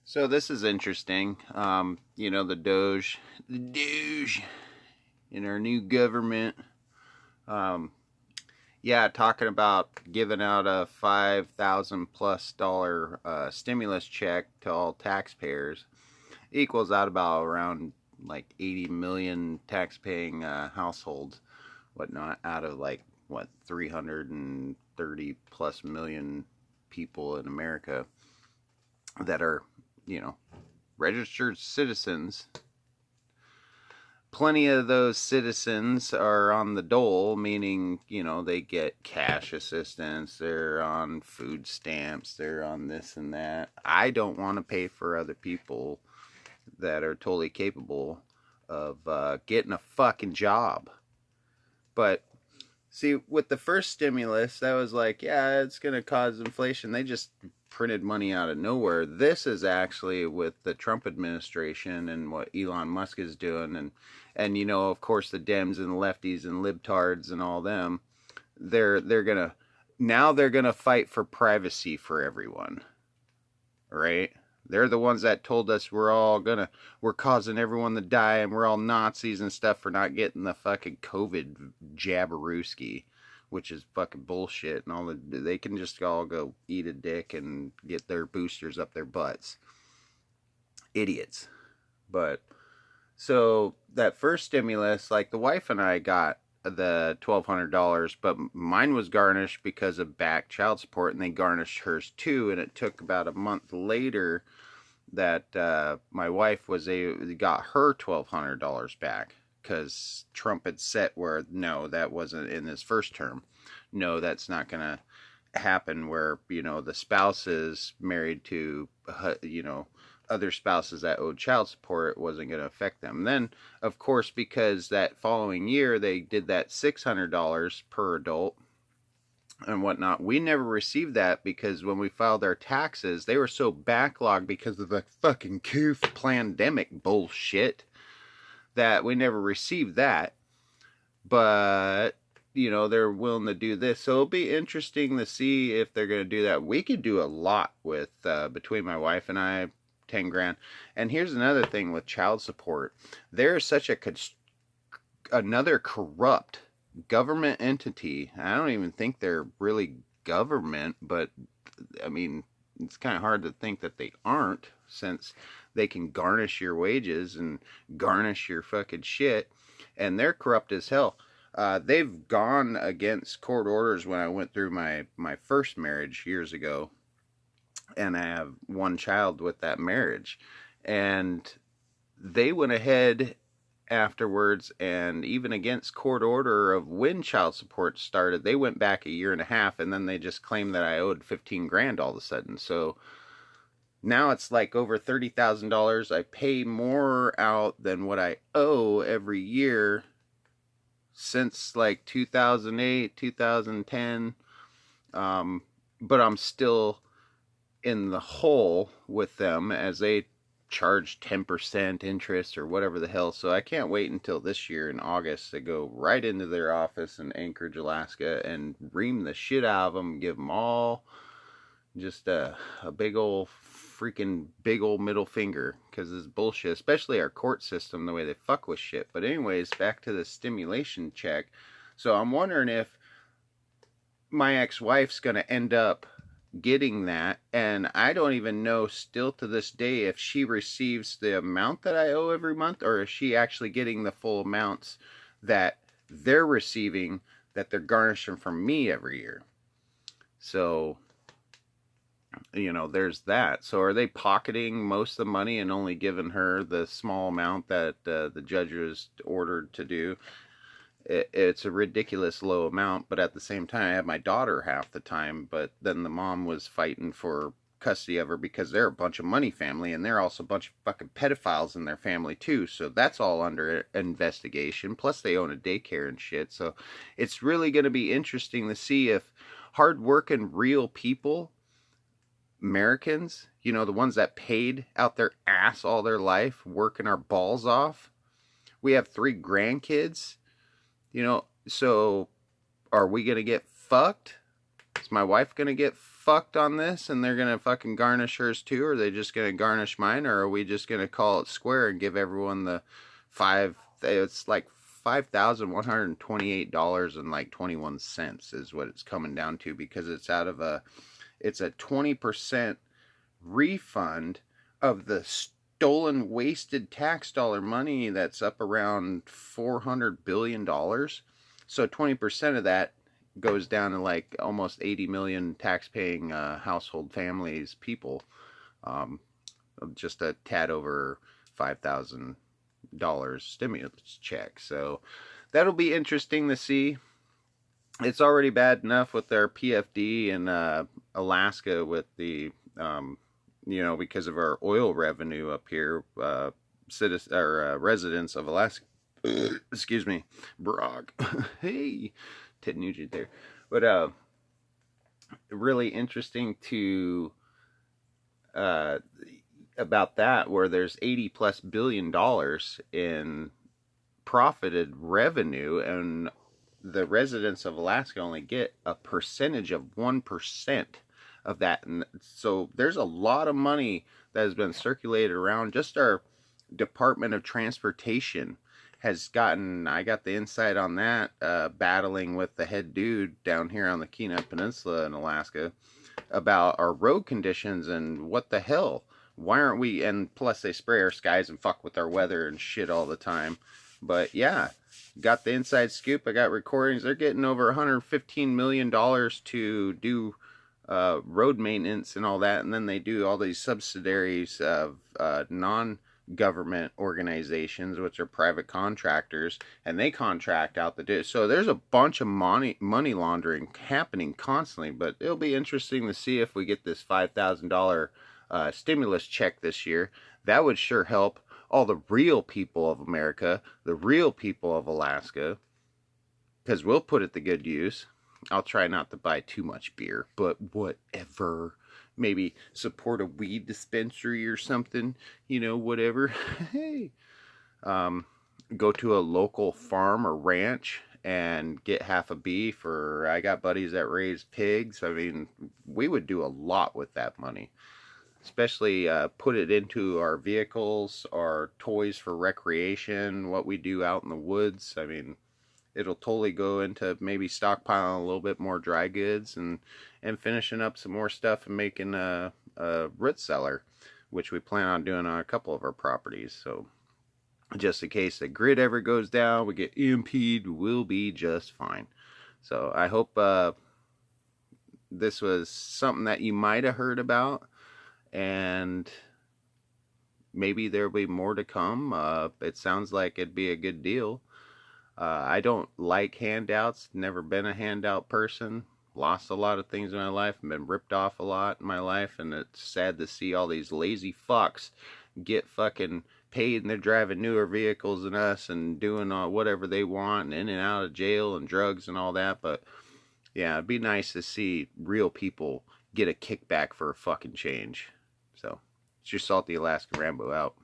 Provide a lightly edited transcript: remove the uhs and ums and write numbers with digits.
So this is interesting. The DOGE in our new government. Um, talking about giving out a $5,000+ stimulus check to all taxpayers equals out about around like 80 million tax-paying households, whatnot, out of 330+ million people in America that are registered citizens. Plenty of those citizens are on the dole, meaning, they get cash assistance, they're on food stamps, they're on this and that. I don't want to pay for other people that are totally capable of getting a fucking job. But see, with the first stimulus, that was like, yeah, it's going to cause inflation. They just printed money out of nowhere. This is actually with the Trump administration and what Elon Musk is doing. And of course, the Dems and the lefties and libtards and all them, they're going to fight for privacy for everyone. Right? They're the ones that told us we're causing everyone to die and we're all Nazis and stuff for not getting the fucking COVID jabberooski, which is fucking bullshit. And they can just all go eat a dick and get their boosters up their butts. Idiots. But so that first stimulus, like the wife and I got the $1,200, but mine was garnished because of back child support, and they garnished hers too. And it took about a month later that my wife got her $1,200 back, because Trump had set where no, that wasn't in his first term. No, that's not gonna happen. Where the spouses married to other spouses that owed child support, it wasn't going to affect them. Then, of course, because that following year they did that $600 per adult and whatnot, we never received that because when we filed our taxes, they were so backlogged because of the fucking coof pandemic bullshit that we never received that. But they're willing to do this, so it'll be interesting to see if they're going to do that. We could do a lot with between my wife and I, 10 grand. And here's another thing with child support. There is such another corrupt government entity. I don't even think they're really government, but I mean, it's kind of hard to think that they aren't, since they can garnish your wages and garnish your fucking shit, and they're corrupt as hell. They've gone against court orders when I went through my first marriage years ago, and I have one child with that marriage, and they went ahead afterwards, and even against court order of when child support started, they went back a year and a half, and then they just claimed that I owed 15 grand all of a sudden. So now it's like over $30,000. I pay more out than what I owe every year since like 2008, 2010. But I'm still in the hole with them, as they charge 10% interest or whatever the hell. So I can't wait until this year in August to go right into their office in Anchorage, Alaska, and ream the shit out of them, give them all just a big old middle finger, because it's bullshit, especially our court system, the way they fuck with shit. But anyways, back to the stimulation check. So I'm wondering if my ex-wife's going to end up getting that, and I don't even know still to this day if she receives the amount that I owe every month, or is she actually getting the full amounts that they're receiving, that they're garnishing from me every year. So there's that. So are they pocketing most of the money and only giving her the small amount that the judge was ordered to do? It's a ridiculous low amount, but at the same time, I have my daughter half the time, but then the mom was fighting for custody of her because they're a bunch of money family, and they're also a bunch of fucking pedophiles in their family too, so that's all under investigation, plus they own a daycare and shit. So it's really going to be interesting to see if hard-working real people, Americans, the ones that paid out their ass all their life, working our balls off. We have 3 grandkids. So are we going to get fucked? Is my wife going to get fucked? fucked on this and they're going to fucking garnish hers too? Or are they just going to garnish mine? Or are we just going to call it square and give everyone the it's like $5,128.21 is what it's coming down to, because it's it's a 20% refund of the stolen, wasted tax dollar money that's up around $400 billion. So 20% of that goes down to like almost 80 million tax-paying household families, people. Just a tad over $5,000 stimulus check. So that'll be interesting to see. It's already bad enough with our PFD in Alaska with the because of our oil revenue up here, residents of Alaska, excuse me, Brock, hey, Ted Nugent there, but really interesting to about that, where there's $80+ billion in profited revenue, and the residents of Alaska only get a percentage of 1% of that. And so there's a lot of money that has been circulated around. Just our Department of Transportation has gotten, I got the insight on that, battling with the head dude down here on the Kenai Peninsula in Alaska about our road conditions and what the hell. Why aren't we, and plus they spray our skies and fuck with our weather and shit all the time. But yeah, got the inside scoop. I got recordings. They're getting over $115 million to do road maintenance and all that, and then they do all these subsidiaries of non-government organizations, which are private contractors, and they contract out the ditch. So there's a bunch of money laundering happening constantly, but it'll be interesting to see if we get this $5,000 stimulus check this year. That would sure help all the real people of America, the real people of Alaska, because we'll put it to good use. I'll try not to buy too much beer, but whatever. Maybe support a weed dispensary or something, whatever. Hey, go to a local farm or ranch and get half a beef, or I got buddies that raise pigs. I mean, we would do a lot with that money. Especially put it into our vehicles, our toys for recreation, what we do out in the woods. I mean, it'll totally go into maybe stockpiling a little bit more dry goods and finishing up some more stuff and making a root cellar, which we plan on doing on a couple of our properties. So just in case the grid ever goes down, we get EMP'd, we'll be just fine. So I hope this was something that you might have heard about, and maybe there'll be more to come. It sounds like it'd be a good deal. I don't like handouts, never been a handout person, lost a lot of things in my life, been ripped off a lot in my life, and it's sad to see all these lazy fucks get fucking paid, and they're driving newer vehicles than us and doing whatever they want and in and out of jail and drugs and all that. But yeah, it'd be nice to see real people get a kickback for a fucking change. So, it's your Salty Alaska Rambo out.